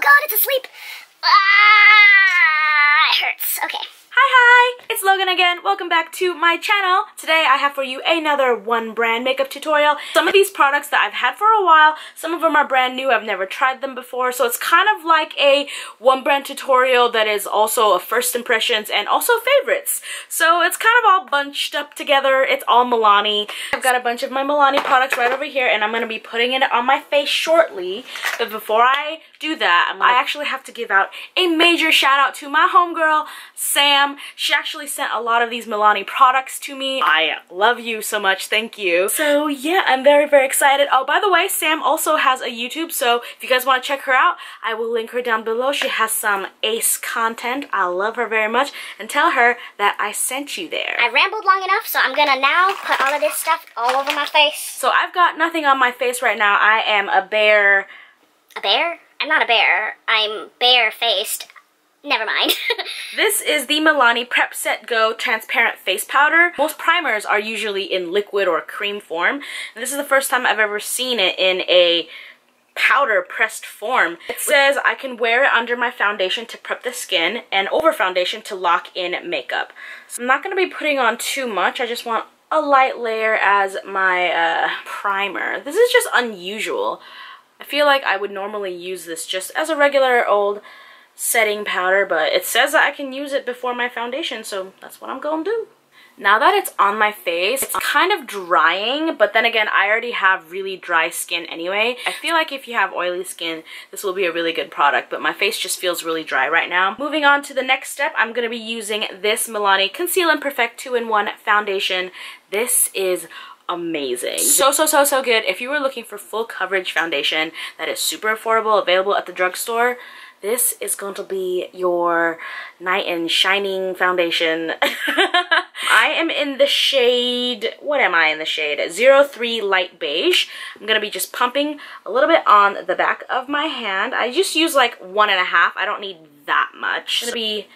god, it's asleep. Ah, it hurts. Okay. Hi, it's Logan again. Welcome back to my channel. Today I have for you another one brand makeup tutorial. Some of these products that I've had for a while, some of them are brand new. I've never tried them before, so it's kind of like a one brand tutorial that is also a first impressions and also favorites. So it's kind of all bunched up together. It's all Milani. I've got a bunch of my Milani products right over here, and I'm going to be putting it on my face shortly. But before I do that, I actually have to give out a major shout out to my homegirl, Sam. She actually sent a lot of these Milani products to me. I love you so much, thank you. So yeah, I'm very, very excited. Oh, by the way, Sam also has a YouTube, so if you guys want to check her out, I will link her down below. She has some ace content. I love her very much, and tell her that I sent you there. I rambled long enough, so I'm gonna now put all of this stuff all over my face. So I've got nothing on my face right now. I am a bear. A bear? I'm not a bear. I'm bare-faced. Never mind. This is the Milani Prep Set Go Transparent Face Powder. Most primers are usually in liquid or cream form, and this is the first time I've ever seen it in a powder pressed form. It says I can wear it under my foundation to prep the skin and over foundation to lock in makeup. So I'm not going to be putting on too much. I just want a light layer as my primer. This is just unusual. I feel like I would normally use this just as a regular old setting powder, but it says that I can use it before my foundation, so that's what I'm gonna do. Now that it's on my face, it's kind of drying, but then again, I already have really dry skin anyway. I feel like if you have oily skin, this will be a really good product, but my face just feels really dry right now. Moving on to the next step, I'm gonna be using this Milani Conceal and Perfect 2-in-1 foundation. This is amazing. So good. If you were looking for full coverage foundation that is super affordable, available at the drugstore, this is going to be your knight in shining foundation. I am in the shade, what am I in the shade? 03 Light Beige. I'm going to be just pumping a little bit on the back of my hand. I just use like 1.5. I don't need that much. I'm going to be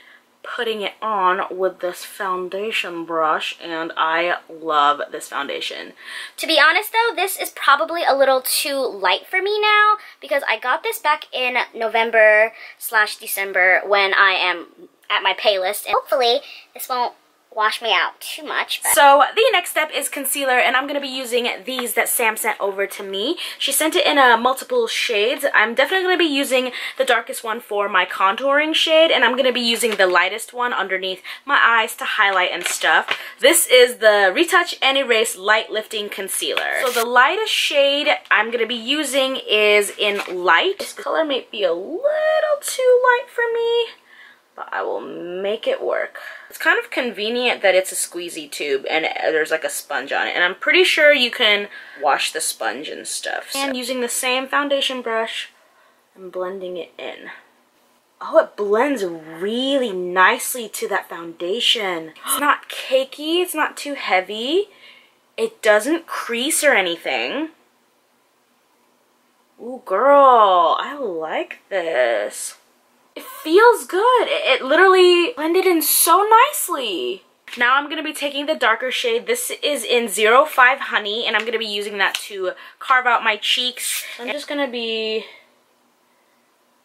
putting it on with this foundation brush, and I love this foundation. To be honest though, this is probably a little too light for me now because I got this back in November/December when I am at my palest, and hopefully this won't wash me out too much. But so the next step is concealer, and I'm going to be using these that Sam sent over to me. She sent it in multiple shades. I'm definitely going to be using the darkest one for my contouring shade, and I'm going to be using the lightest one underneath my eyes to highlight and stuff. This is the Retouch and Erase Light Lifting Concealer. So the lightest shade I'm going to be using is in Light. This color may be a little too light for me, but I will make it work. It's kind of convenient that it's a squeezy tube and there's like a sponge on it, and I'm pretty sure you can wash the sponge and stuff. And using the same foundation brush and blending it in. Oh, it blends really nicely to that foundation. It's not cakey, it's not too heavy. It doesn't crease or anything. Ooh, girl, I like this. It feels good. It literally blended in so nicely. Now I'm going to be taking the darker shade. This is in 05 Honey, and I'm going to be using that to carve out my cheeks. I'm just going to be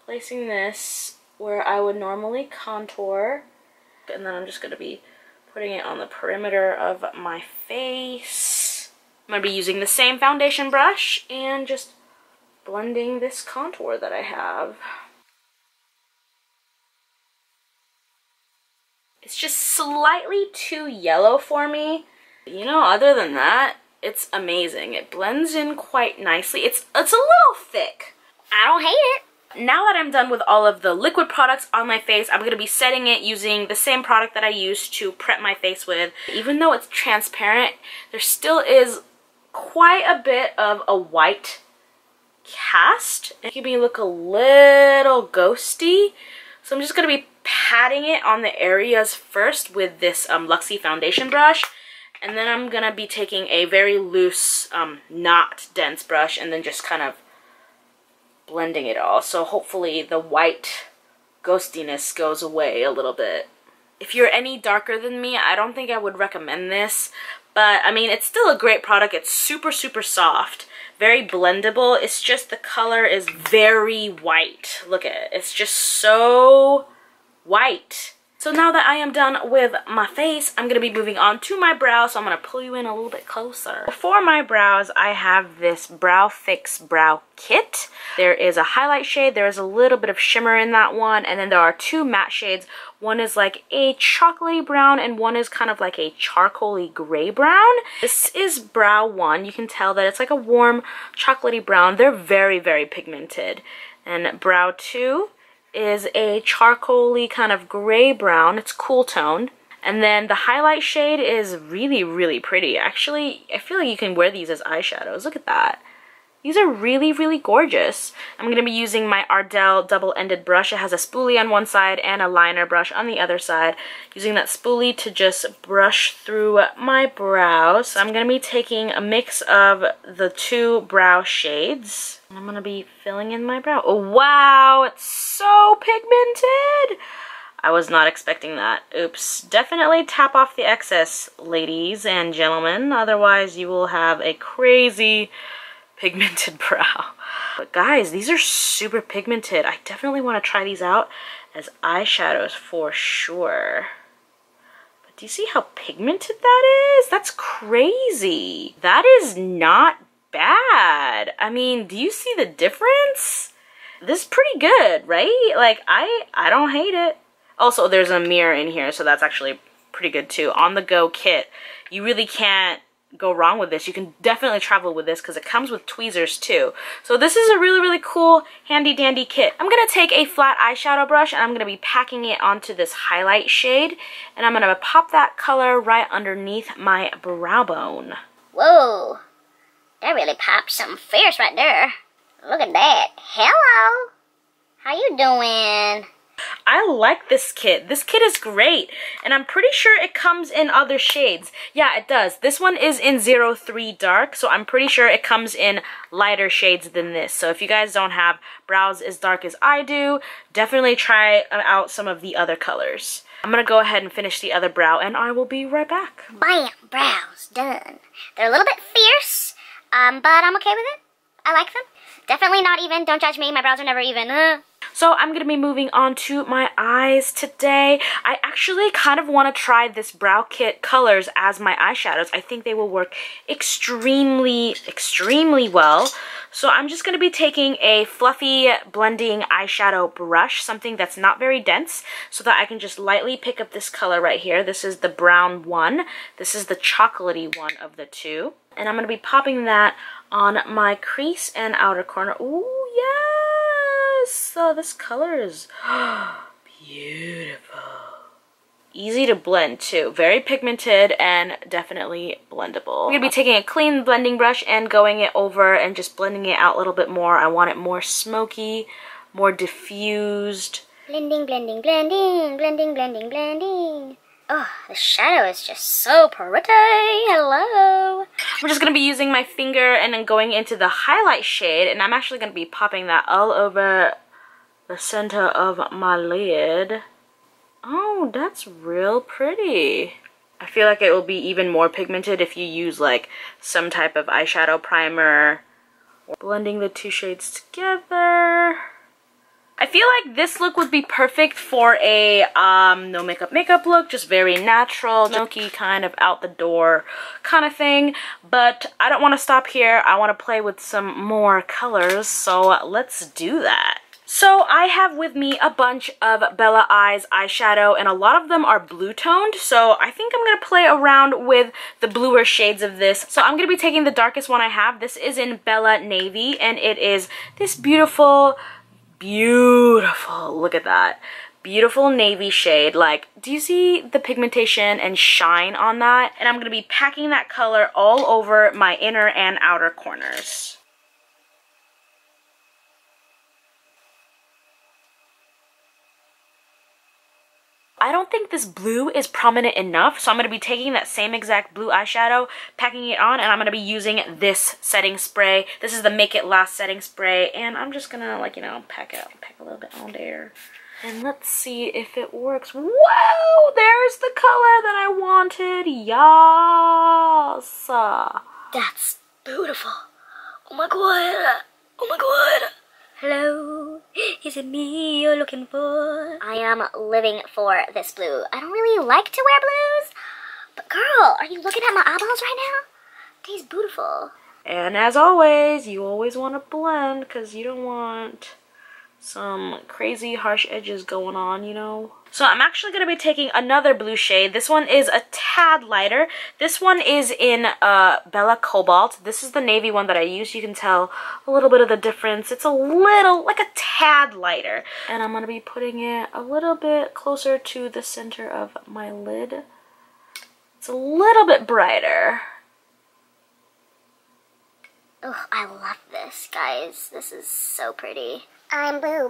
placing this where I would normally contour, and then I'm just going to be putting it on the perimeter of my face. I'm going to be using the same foundation brush and just blending this contour that I have. It's just slightly too yellow for me. You know, other than that, it's amazing. It blends in quite nicely. It's a little thick. I don't hate it. Now that I'm done with all of the liquid products on my face, I'm going to be setting it using the same product that I used to prep my face with. Even though it's transparent, there still is quite a bit of a white cast. It can look a little ghosty. So I'm just going to be patting it on the areas first with this Luxie foundation brush, and then I'm going to be taking a very loose, not dense brush and then just kind of blending it all. So hopefully the white ghostiness goes away a little bit. If you're any darker than me, I don't think I would recommend this. But, I mean, it's still a great product. It's super, super soft. Very blendable. It's just the color is very white. Look at it. It's just so white. So now that I am done with my face, I'm going to be moving on to my brows. So I'm going to pull you in a little bit closer. For my brows, I have this Brow Fix Brow Kit. There is a highlight shade. There is a little bit of shimmer in that one. And then there are two matte shades. One is like a chocolatey brown and one is kind of like a charcoaly gray brown. This is Brow 1. You can tell that it's like a warm chocolatey brown. They're very, very pigmented. And Brow 2 is a charcoaly kind of gray brown. It's cool toned. And then the highlight shade is really, really pretty. Actually, I feel like you can wear these as eyeshadows. Look at that. These are really, really gorgeous. I'm going to be using my Ardell double-ended brush. It has a spoolie on one side and a liner brush on the other side. Using that spoolie to just brush through my brows. So I'm going to be taking a mix of the two brow shades. I'm going to be filling in my brow. Oh, wow, it's so pigmented. I was not expecting that. Oops. Definitely tap off the excess, ladies and gentlemen. Otherwise, you will have a crazy pigmented brow. But guys, these are super pigmented. I definitely want to try these out as eyeshadows for sure. But do you see how pigmented that is? That's crazy. That is not bad. I mean, do you see the difference? This is pretty good, right? Like, I don't hate it. Also, there's a mirror in here, so that's actually pretty good too. On the go kit. You really can't go wrong with this. You can definitely travel with this because it comes with tweezers too. So this is a really, really cool handy dandy kit. I'm going to take a flat eyeshadow brush and I'm going to be packing it onto this highlight shade. And I'm going to pop that color right underneath my brow bone. Whoa, that really popped something fierce right there. Look at that. Hello. How you doing? I like this kit. This kit is great. And I'm pretty sure it comes in other shades. Yeah, it does. This one is in 03 Dark. So I'm pretty sure it comes in lighter shades than this. So if you guys don't have brows as dark as I do, definitely try out some of the other colors. I'm going to go ahead and finish the other brow and I will be right back. Bam! Brows done. They're a little bit fierce, but I'm okay with it. I like them. Definitely not even. Don't judge me. My brows are never even. So I'm going to be moving on to my eyes today. I actually kind of want to try this brow kit colors as my eyeshadows. I think they will work extremely, extremely well. So I'm just going to be taking a fluffy blending eyeshadow brush, something that's not very dense, so that I can just lightly pick up this color right here. This is the brown one. This is the chocolatey one of the two. And I'm going to be popping that on my crease and outer corner. Ooh, yes! So this color is beautiful. Easy to blend too. Very pigmented and definitely blendable. I'm going to be taking a clean blending brush and going it over and just blending it out a little bit more. I want it more smoky, more diffused. Blending, blending, blending, blending, blending, blending. Oh, the shadow is just so pretty. Hello. We're just going to be using my finger and then going into the highlight shade. And I'm actually going to be popping that all over the center of my lid. Oh, that's real pretty. I feel like it will be even more pigmented if you use like some type of eyeshadow primer. Blending the two shades together. I feel like this look would be perfect for a no makeup look, just very natural, milky kind of out the door kind of thing. But I don't want to stop here. I want to play with some more colors, so let's do that. So I have with me a bunch of Bella Eyes eyeshadow, and a lot of them are blue toned, so I think I'm going to play around with the bluer shades of this. So I'm going to be taking the darkest one I have. This is in Bella Navy, and it is this beautiful, look at that, beautiful navy shade. Like, do you see the pigmentation and shine on that? And I'm going to be packing that color all over my inner and outer corners. I don't think this blue is prominent enough, so I'm going to be taking that same exact blue eyeshadow, packing it on, and I'm going to be using this setting spray. This is the Make It Last setting spray, and I'm just going to, like, you know, pack a little bit on there. And let's see if it works. Whoa! There's the color that I wanted. Yes! That's beautiful. Oh my god. Oh my god. Hello, is it me you're looking for? I am living for this blue. I don't really like to wear blues, but girl, are you looking at my eyeballs right now? They's beautiful. And as always, you always want to blend because you don't want some crazy harsh edges going on, you know. So I'm actually going to be taking another blue shade. This one is a tad lighter. This one is in Bella Cobalt. This is the navy one that I use. You can tell a little bit of the difference. It's a little, like a tad lighter. And I'm going to be putting it a little bit closer to the center of my lid. It's a little bit brighter. Oh, I love this, guys. This is so pretty. I'm blue.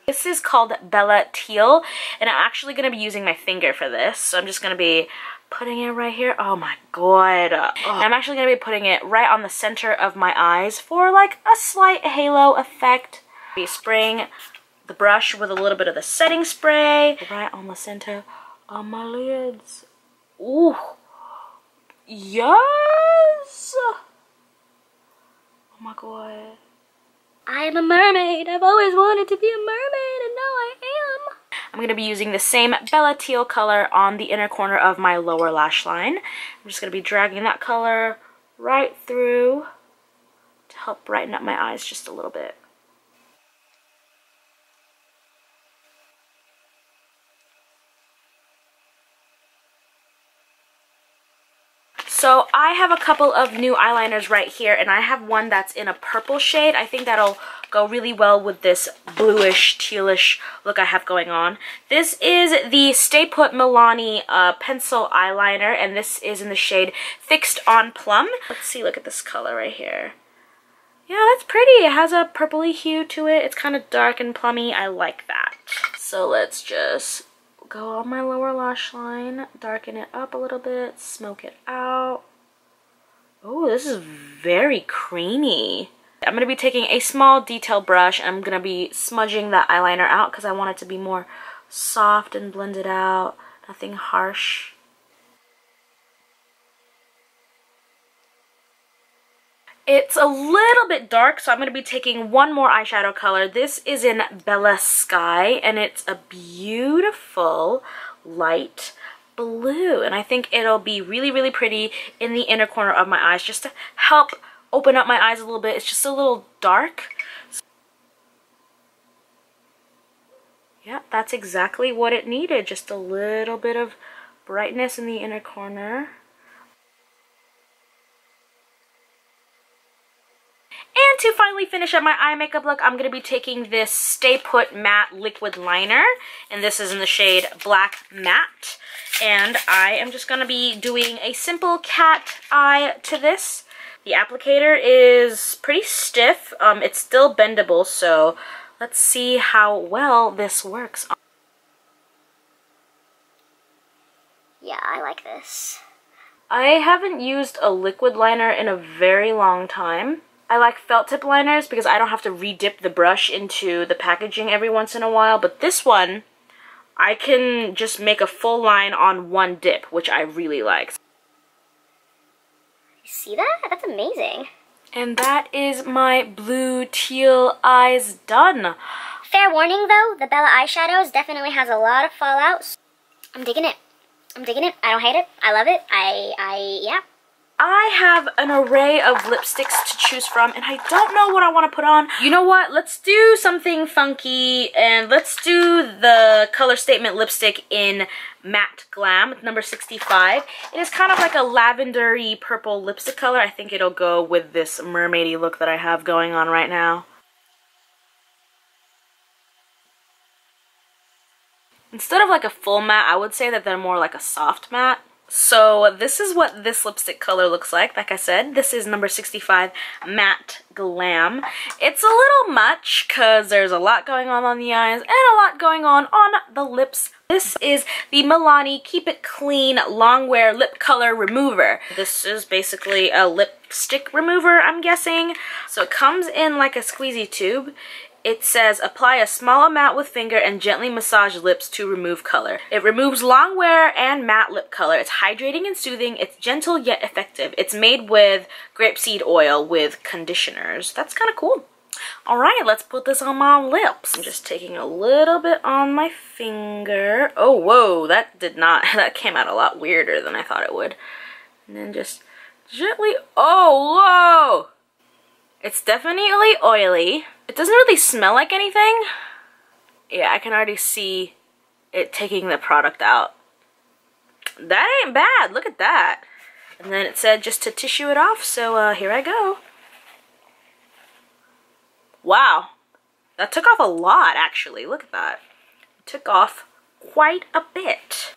This is called Bella Teal, and I'm actually going to be using my finger for this. So I'm just going to be putting it right here. Oh my god. Oh. I'm actually going to be putting it right on the center of my eyes for like a slight halo effect. Be spraying the brush with a little bit of the setting spray right on the center of my lids. Ooh. Yes! Oh my god. I am a mermaid. I've always wanted to be a mermaid, and now I am. I'm going to be using the same Bella Teal color on the inner corner of my lower lash line. I'm just going to be dragging that color right through to help brighten up my eyes just a little bit. So I have a couple of new eyeliners right here, and I have one that's in a purple shade. I think that'll go really well with this bluish, tealish look I have going on. This is the Stay Put Milani pencil eyeliner, and this is in the shade Fixed on Plum. Let's see, look at this color right here. Yeah, that's pretty. It has a purpley hue to it. It's kind of dark and plummy. I like that. So let's just go on my lower lash line, darken it up a little bit, smoke it out. Oh, this is very creamy. I'm going to be taking a small detail brush, and I'm going to be smudging that eyeliner out because I want it to be more soft and blended out, nothing harsh. It's a little bit dark, so I'm going to be taking one more eyeshadow color. This is in Bella Sky, and it's a beautiful light blue. And I think it'll be really, really pretty in the inner corner of my eyes, just to help open up my eyes a little bit. It's just a little dark. Yeah, that's exactly what it needed. Just a little bit of brightness in the inner corner. And to finally finish up my eye makeup look, I'm going to be taking this Stay Put Matte Liquid Liner. And this is in the shade Black Matte. And I am just going to be doing a simple cat eye to this. The applicator is pretty stiff. It's still bendable, so let's see how well this works. Yeah, I like this. I haven't used a liquid liner in a very long time. I like felt tip liners because I don't have to re-dip the brush into the packaging every once in a while, but this one, I can just make a full line on one dip, which I really like. You see that? That's amazing. And that is my blue teal eyes done. Fair warning though, the Bella eyeshadows definitely has a lot of fallout. I'm digging it. I'm digging it. I don't hate it. I love it. Yeah. I have an array of lipsticks to choose from, and I don't know what I want to put on. You know what? Let's do something funky, and let's do the Color Statement lipstick in Matte Glam, number 65. It is kind of like a lavender-y purple lipstick color. I think it'll go with this mermaidy look that I have going on right now. Instead of like a full matte, I would say that they're more like a soft matte. So this is what this lipstick color looks like. Like I said, this is number 65 Matte Glam. It's a little much because there's a lot going on the eyes and a lot going on the lips. This is the Milani Keep It Clean Longwear Lip Color Remover. This is basically a lipstick remover, I'm guessing. So it comes in like a squeezy tube, it says apply a small amount with finger and gently massage lips to remove color. It removes long wear and matte lip color. It's hydrating and soothing. It's gentle yet effective. It's made with grapeseed oil with conditioners. That's kind of cool. Alright, let's put this on my lips. I'm just taking a little bit on my finger. Oh, whoa, that came out a lot weirder than I thought it would. And then just gently, oh, whoa! It's definitely oily. It doesn't really smell like anything. Yeah, I can already see it taking the product out. That ain't bad, look at that. And then it said just to tissue it off, so here I go. Wow, that took off a lot actually, look at that. It took off quite a bit.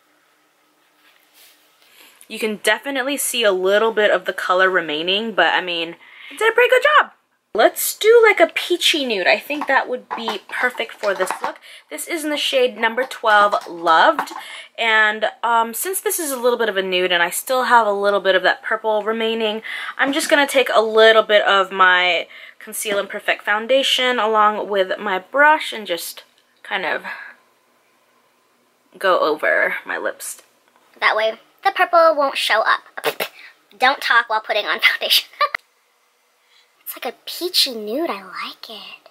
You can definitely see a little bit of the color remaining, but I mean, it did a pretty good job. Let's do like a peachy nude. I think that would be perfect for this look. This is in the shade number 12, Loved. And since this is a little bit of a nude and I still have a little bit of that purple remaining, I'm just going to take a little bit of my Conceal and Perfect foundation along with my brush and just kind of go over my lips. That way the purple won't show up. Don't talk while putting on foundation. It's like a peachy nude, I like it.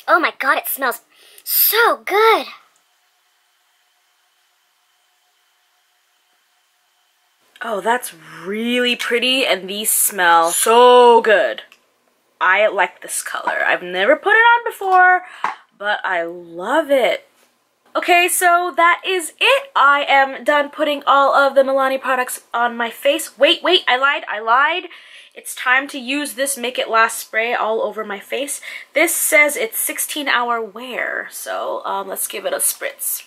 Oh my god, it smells so good. Oh, that's really pretty, and these smell so good. I like this color. I've never put it on before, but I love it. Okay, so that is it. I am done putting all of the Milani products on my face. Wait, I lied. It's time to use this Make It Last spray all over my face. This says it's 16-hour wear, so let's give it a spritz.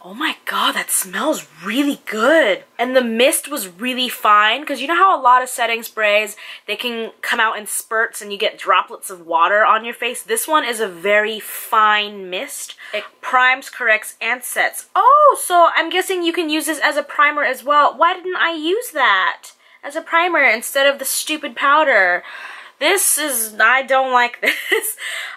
Oh my god, that smells really good. And the mist was really fine, because you know how a lot of setting sprays, they can come out in spurts and you get droplets of water on your face? This one is a very fine mist. It primes, corrects, and sets. Oh, so I'm guessing you can use this as a primer as well. Why didn't I use that as a primer instead of the stupid powder? I don't like this.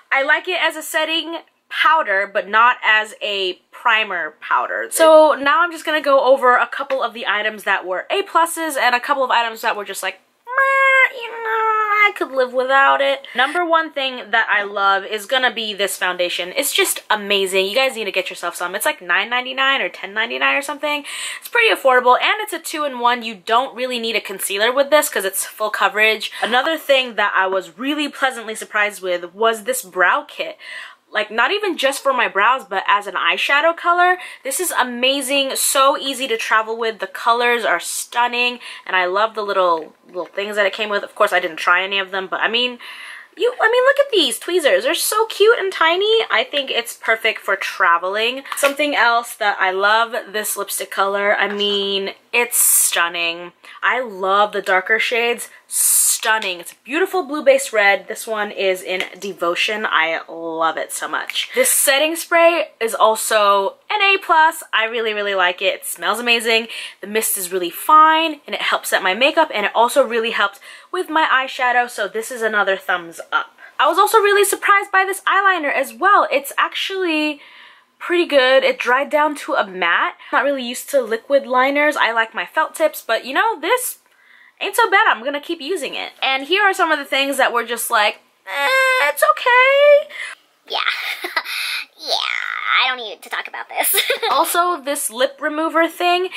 I like it as a setting powder, but not as a primer powder. So now I'm just gonna go over a couple of the items that were A+ and a couple of items that were just like, meh, you know, I could live without it. Number one thing that I love is gonna be this foundation. It's just amazing. You guys need to get yourself some. It's like $9.99 or $10.99 or something. It's pretty affordable, and it's a 2-in-1. You don't really need a concealer with this because it's full coverage. Another thing that I was really pleasantly surprised with was this brow kit. Like, not even just for my brows, but as an eyeshadow color. This is amazing, so easy to travel with. The colors are stunning, and I love the little things that it came with. Of course, I didn't try any of them, but I mean, look at these tweezers. They're so cute and tiny. I think it's perfect for traveling. Something else that I love, this lipstick color. I mean, it's stunning. I love the darker shades. Stunning. It's a beautiful blue-based red. This one is in Devotion. I love it so much. This setting spray is also an A+. I really like it. It smells amazing. The mist is really fine, and it helps set my makeup, and it also really helps with my eyeshadow, so this is another thumbs up. I was also really surprised by this eyeliner as well. It's actually pretty good. It dried down to a matte. I'm not really used to liquid liners. I like my felt tips, but you know, this ain't so bad. I'm gonna keep using it. And here are some of the things that were just like, it's okay. Yeah. Yeah, I don't need to talk about this. Also, this lip remover thing,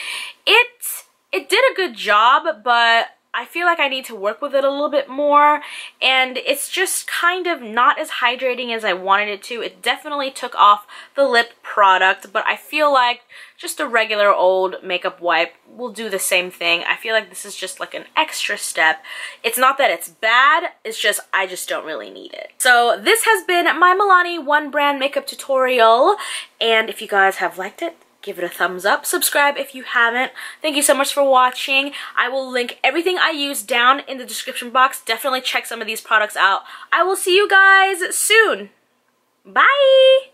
it did a good job, but I feel like I need to work with it a little bit more, and it's just kind of not as hydrating as I wanted it to. It definitely took off the lip product, but I feel like just a regular old makeup wipe will do the same thing. I feel like this is just like an extra step. It's not that it's bad, it's just I just don't really need it. So this has been my Milani one brand makeup tutorial, and if you guys have liked it, give it a thumbs up. Subscribe if you haven't. Thank you so much for watching. I will link everything I use down in the description box. Definitely check some of these products out. I will see you guys soon. Bye!